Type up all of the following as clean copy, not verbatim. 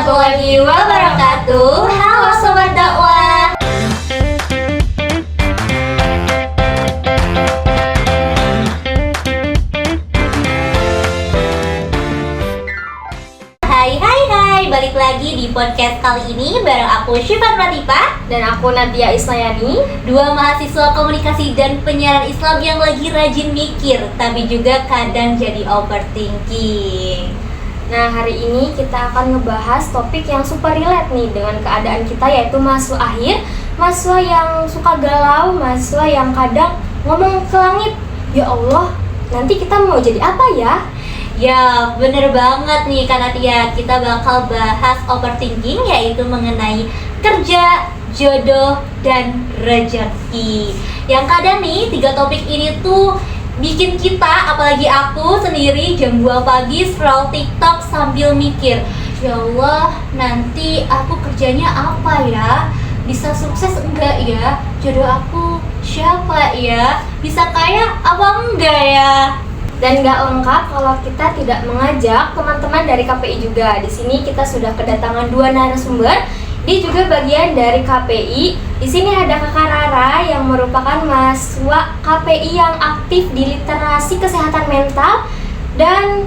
warahmatullahi wabarakatuh. Halo Sobat Dakwah. Hai, balik lagi di podcast kali ini bareng aku Syifa Pratipa dan aku Nadia Islayani, dua mahasiswa komunikasi dan penyiaran Islam yang lagi rajin mikir tapi juga kadang jadi overthinking. Nah, hari ini kita akan ngebahas topik yang super relate nih dengan keadaan kita, yaitu mahasiswa akhir, mahasiswa yang suka galau, mahasiswa yang kadang ngomong ke langit, ya Allah, nanti kita mau jadi apa ya? Ya, bener banget nih Kak Nadia. Kita bakal bahas overthinking, yaitu mengenai kerja, jodoh, dan rezeki. Yang kadang nih, 3 topik ini tuh bikin kita, apalagi aku sendiri, jam 2 pagi scroll TikTok sambil mikir, ya Allah, nanti aku kerjanya apa ya? Bisa sukses enggak ya? Jodoh aku siapa ya? Bisa kaya apa enggak ya? Dan nggak lengkap kalau kita tidak mengajak teman-teman dari KPI juga. Di sini kita sudah kedatangan 2 narasumber. Dia juga bagian dari KPI. Di sini ada Kakak Rara yang merupakan mahasiswa KPI yang aktif di literasi kesehatan mental dan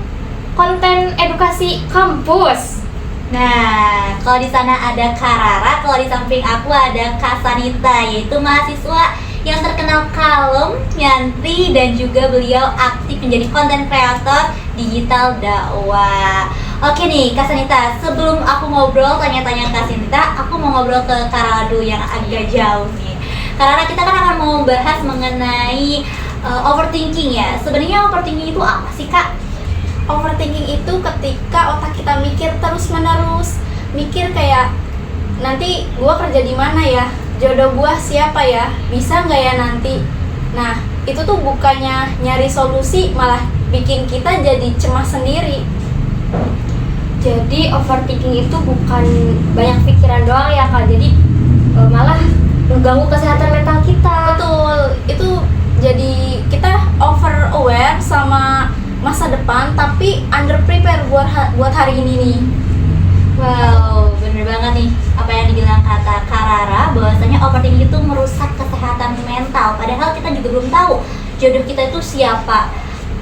konten edukasi kampus. Nah, kalau di sana ada Kak Rara, kalau di samping aku ada Kak Sanita, yaitu mahasiswa yang terkenal kalem, nyantri, dan juga beliau aktif menjadi konten kreator digital dakwah. Oke nih Kak Sanita, sebelum aku ngobrol tanya-tanya Kak Sanita, aku mau ngobrol ke Kak Rara dulu yang agak jauh nih. Kak Rara, kita kan akan mau bahas mengenai overthinking ya. Sebenarnya overthinking itu apa sih Kak? Overthinking itu ketika otak kita mikir terus menerus, mikir kayak nanti gua kerja di mana ya, jodoh gua siapa ya, bisa nggak ya nanti. Nah, itu tuh bukannya nyari solusi, malah bikin kita jadi cemas sendiri. Jadi overthinking itu bukan banyak pikiran doang ya Kak, jadi malah mengganggu kesehatan mental kita. Betul, itu jadi kita over aware sama masa depan tapi under prepare buat hari ini nih. Wow, bener banget nih apa yang dibilang kata Kak Rara, bahwasanya overthinking itu merusak kesehatan mental. Padahal kita juga belum tahu jodoh kita itu siapa.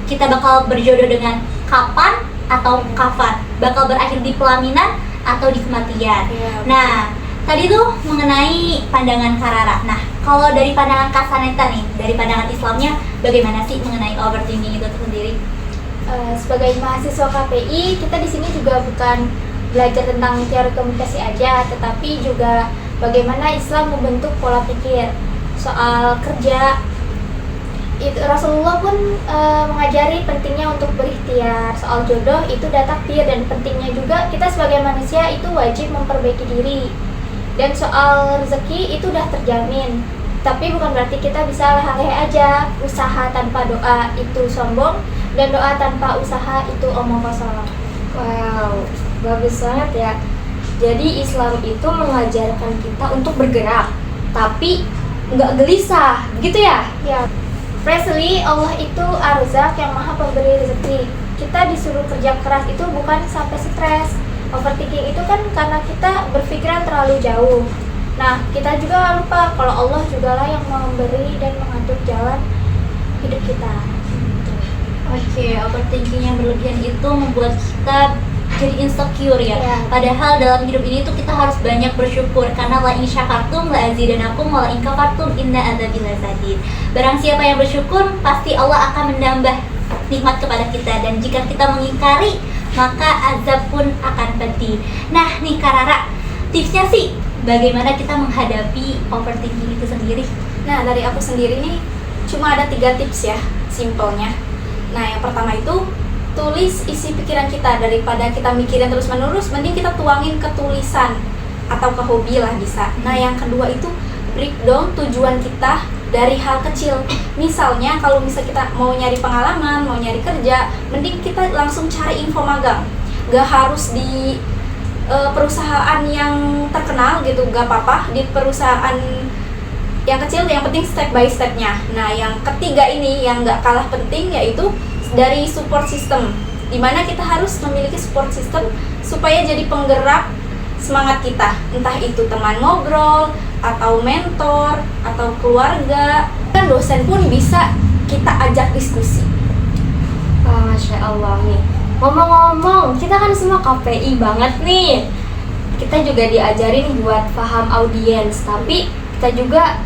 Kita bakal berjodoh dengan kapan atau kapan, bakal berakhir di pelaminan atau di kematian. Nah, tadi tuh mengenai pandangan Kak Rara. Nah, kalau dari pandangan Kak Saneta nih, dari pandangan Islamnya, bagaimana sih mengenai overthinking itu sendiri? Sebagai mahasiswa KPI, kita di sini juga bukan belajar tentang teori komunikasi aja, tetapi juga bagaimana Islam membentuk pola pikir soal kerja. Itu Rasulullah pun mengajari pentingnya untuk berikhtiar. Soal jodoh itu udah takdir, dan pentingnya juga kita sebagai manusia itu wajib memperbaiki diri. Dan soal rezeki itu udah terjamin, tapi bukan berarti kita bisa leha-lehe aja. Usaha tanpa doa itu sombong, dan doa tanpa usaha itu omong kosong. Wow, bagus banget ya. Jadi Islam itu mengajarkan kita untuk bergerak, tapi nggak gelisah, gitu ya? Ya, Presley, Allah itu Ar-Razzaq yang maha pemberi rezeki. Kita disuruh kerja keras itu bukan sampai stres. Overthinking itu kan karena kita berpikiran terlalu jauh. Nah, kita juga lupa kalau Allah jugalah yang memberi dan mengatur jalan hidup kita. Oke, overthinking yang berlebihan itu membuat kita jadi insecure ya. Padahal dalam hidup ini tuh kita harus banyak bersyukur, karena la in syakartum la azidanakum wa la in kafartum inna adzabi lazadid. Barang siapa yang bersyukur, pasti Allah akan menambah nikmat kepada kita, dan jika kita mengingkari, maka azab pun akan pedih. Nah, nih Kak Rara, tipsnya sih bagaimana kita menghadapi overthinking itu sendiri? Nah, dari aku sendiri nih cuma ada 3 tips ya, simpelnya. Nah, yang pertama itu tulis isi pikiran kita. Daripada kita mikirin terus menerus, mending kita tuangin ke tulisan atau ke hobi lah bisa. Nah, yang kedua itu breakdown tujuan kita dari hal kecil. Misalnya kalau kita mau nyari pengalaman, mau nyari kerja, mending kita langsung cari info magang. Gak harus di perusahaan yang terkenal gitu, gak apa-apa di perusahaan yang kecil, yang penting step by stepnya. Nah, yang ketiga ini yang gak kalah penting, yaitu dari support system, dimana kita harus memiliki support system supaya jadi penggerak semangat kita, entah itu teman ngobrol, atau mentor, atau keluarga. Kan dosen pun bisa kita ajak diskusi. Wah, Masya Allah nih. Ngomong-ngomong, kita kan semua KPI banget nih. Kita juga diajarin buat paham audiens, tapi kita juga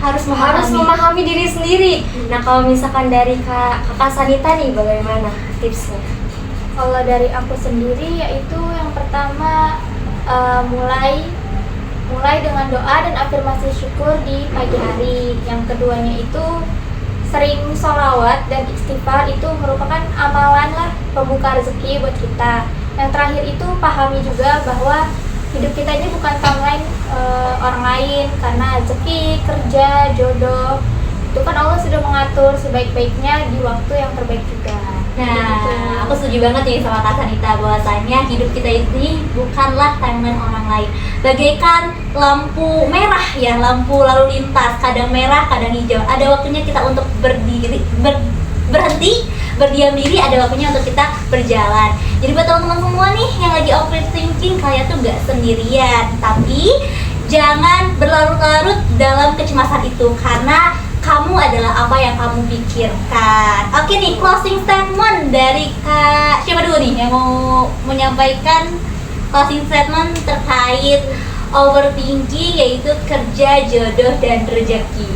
harus memahami diri sendiri. Nah, kalau misalkan dari Kakak Sanita nih, bagaimana tipsnya? Kalau dari aku sendiri yaitu yang pertama mulai dengan doa dan afirmasi syukur di pagi hari. Yang keduanya itu sering sholawat dan istighfar, itu merupakan amalan lah pembuka rezeki buat kita. Yang terakhir itu pahami juga bahwa hidup kita ini bukan timeline orang lain, karena rezeki, kerja, jodoh itu kan Allah sudah mengatur sebaik-baiknya di waktu yang terbaik juga. Nah, aku setuju banget nih sama Kak Sanita bahwasanya hidup kita ini bukanlah timeline orang lain. Bagaikan lampu merah ya, lampu lalu lintas, kadang merah, kadang hijau. Ada waktunya kita untuk berhenti, berdiam diri, ada waktunya untuk kita berjalan. Jadi buat teman-teman semua nih yang lagi overthinking, kalian tuh gak sendirian. Tapi jangan berlarut-larut dalam kecemasan itu, karena kamu adalah apa yang kamu pikirkan. Oke nih, closing statement dari Kak siapa dulu nih yang mau menyampaikan closing statement terkait overthinking, yaitu kerja, jodoh, dan rezeki.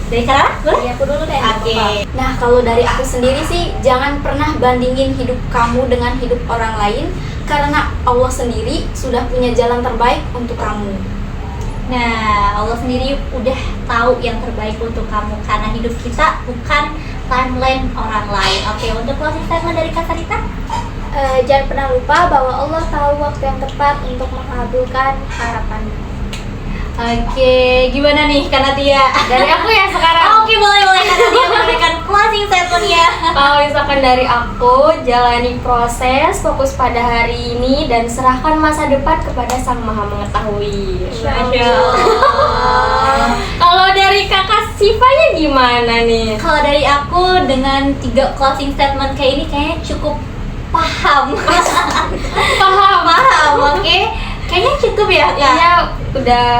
Dari Kak, boleh? Ya, aku dulu deh. Oke. Nah, kalau dari aku sendiri sih, jangan pernah bandingin hidup kamu dengan hidup orang lain, karena Allah sendiri sudah punya jalan terbaik untuk kamu. Nah, Allah sendiri udah tahu yang terbaik untuk kamu, karena hidup kita bukan timeline orang lain. Oke, untuk closing statement dari Kak Sanita? Jangan pernah lupa bahwa Allah tahu waktu yang tepat untuk mengabulkan harapanmu. Oke, gimana nih Kak Natia? Dari aku ya sekarang. Oke, boleh Kak Natia memberikan closing statement-nya. Kalau misalkan dari aku, jalani proses, fokus pada hari ini, dan serahkan masa depan kepada Sang Maha Mengetahui. Masya Allah. Kalau dari Kakak Sifanya gimana nih? Kalau dari aku, dengan 3 closing statement kayak ini kayaknya cukup paham. Paham, oke. Kayaknya cukup ya, Kak? Iya, udah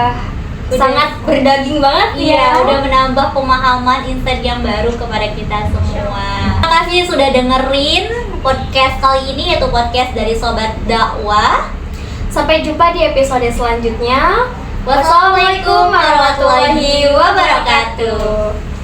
sangat berdaging banget Iya, ya. udah menambah pemahaman insight yang baru kepada kita semua. Terima kasih sudah dengerin podcast kali ini, yaitu podcast dari Sobat Dakwah. Sampai jumpa di episode selanjutnya. Wassalamualaikum warahmatullahi wabarakatuh.